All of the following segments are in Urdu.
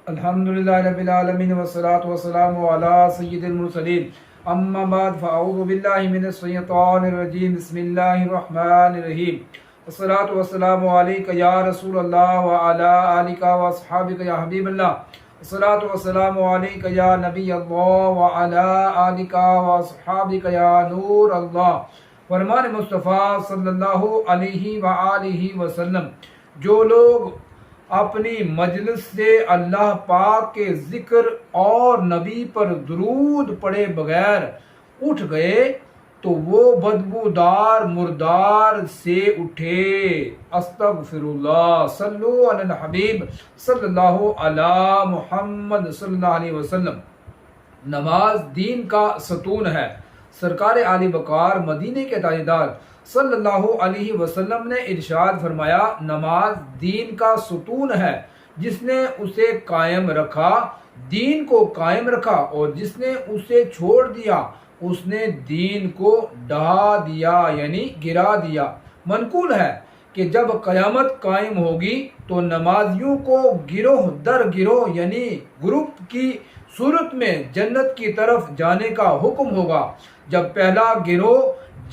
الحمدللہ رب العالمین والصلاة والسلام علی سید المرسلین اما بعد فاعوذ باللہ من الشیطان الرجیم بسم اللہ الرحمن الرحیم والصلاة والسلام علیکہ یا رسول اللہ وعلی آلکہ واصحابکہ یا حبیب اللہ والصلاة والسلام علیکہ یا نبی اللہ وعلی آلکہ واصحابکہ یا نور اللہ۔ فرمان مصطفیٰ صلی اللہ علیہ وآلہ وسلم، جو لوگ اپنی مجلس سے اللہ پاک کے ذکر اور نبی پر درود پڑے بغیر اٹھ گئے تو وہ بدبودار مردار سے اٹھے۔ استغفر اللہ۔ صلو علی الحبیب صلی اللہ علی محمد صلی اللہ علیہ وسلم۔ نماز دین کا ستون ہے۔ سرکار عالی وقار مدینے کے تاجدار صلی اللہ علیہ وسلم نے ارشاد فرمایا، نماز دین کا ستون ہے، جس نے اسے قائم رکھا دین کو قائم رکھا، اور جس نے اسے چھوڑ دیا اس نے دین کو ڈھا دیا یعنی گرا دیا۔ منقول ہے کہ جب قیامت قائم ہوگی تو نمازیوں کو گروہ در گروہ یعنی گروپ کی صورت میں جنت کی طرف جانے کا حکم ہوگا۔ جب پہلا گروہ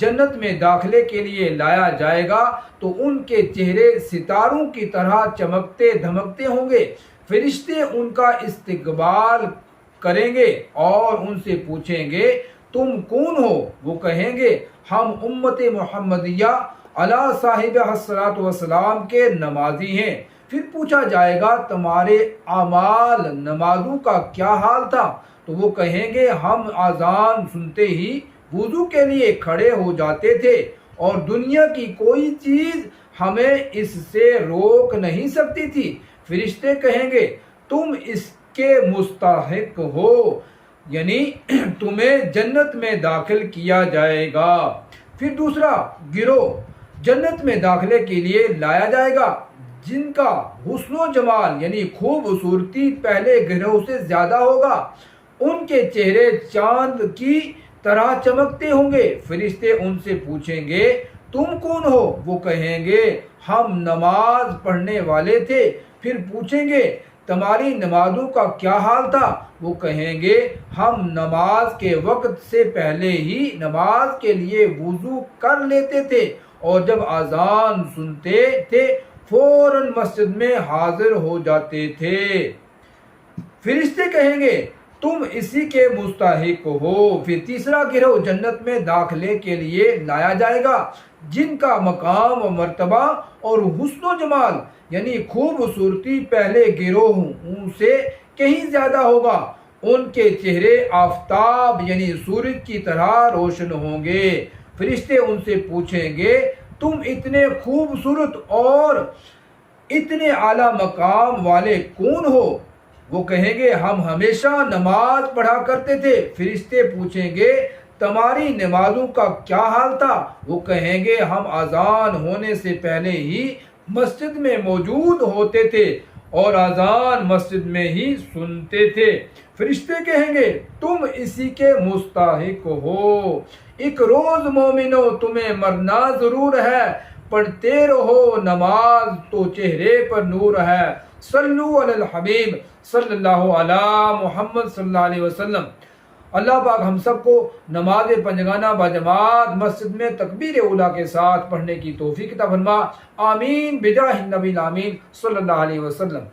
جنت میں داخلے کے لیے لایا جائے گا تو ان کے چہرے ستاروں کی طرح چمکتے دھمکتے ہوں گے۔ فرشتے ان کا استقبال کریں گے اور ان سے پوچھیں گے، تم کون ہو؟ وہ کہیں گے، ہم امت محمدیہ علی صاحب الصلاۃ والسلام کے نمازی ہیں۔ پھر پوچھا جائے گا، تمہارے اعمال نمازوں کا کیا حال تھا؟ تو وہ کہیں گے، ہم اذان سنتے ہی وضو کے لیے کھڑے ہو جاتے تھے اور دنیا کی کوئی چیز ہمیں اس سے روک نہیں سکتی تھی۔ فرشتے کہیں گے، تم اس کے مستحق ہو، یعنی تمہیں جنت میں داخل کیا جائے گا۔ پھر دوسرا گروہ جنت میں داخلے کے لیے لایا جائے گا، جن کا حسن و جمال یعنی خوبصورتی پہلے گروہ سے زیادہ ہوگا۔ ان کے چہرے چاند کی طرح چمکتے ہوں گے۔ فرشتے ان سے پوچھیں گے، تم کون ہو؟ وہ کہیں گے، ہم نماز پڑھنے والے تھے۔ پھر پوچھیں گے، تمہاری نمازوں کا کیا حال تھا؟ وہ کہیں گے، ہم نماز کے وقت سے پہلے ہی نماز کے لیے وضو کر لیتے تھے، اور جب اذان سنتے تھے فوراً مسجد میں حاضر ہو جاتے تھے۔ فرشتے کہیں گے، تم اسی کے مستحق ہو۔ پھر تیسرا گروہ جنت میں داخلے کے لیے لایا جائے گا، جن کا مقام و مرتبہ اور حسن و جمال یعنی خوبصورتی پہلے گروہوں سے کہیں زیادہ ہوگا۔ ان کے چہرے آفتاب یعنی سورج کی طرح روشن ہوں گے۔ فرشتے ان سے پوچھیں گے، تم اتنے خوبصورت اور اتنے اعلیٰ مقام والے کون ہو؟ وہ کہیں گے، ہم ہمیشہ نماز پڑھا کرتے تھے۔ فرشتے پوچھیں گے، تمہاری نمازوں کا کیا حال تھا؟ وہ کہیں گے، ہم اذان ہونے سے پہلے ہی مسجد میں موجود ہوتے تھے اور اذان مسجد میں ہی سنتے تھے۔ فرشتے کہیں گے، تم اسی کے مستحق ہو۔ ایک روز مومنو تمہیں مرنا ضرور ہے، پڑھتے رہو نماز تو چہرے پر نور ہے۔ صلو علی الحبیب صلی اللہ علی محمد صلی اللہ علیہ وسلم۔ اللہ پاک ہم سب کو نماز پنجگانہ باجماعت مسجد میں تکبیر اولیٰ کے ساتھ پڑھنے کی توفیق عطا فرما۔ آمین بجاہ النبی الامین صلی اللہ علیہ وسلم۔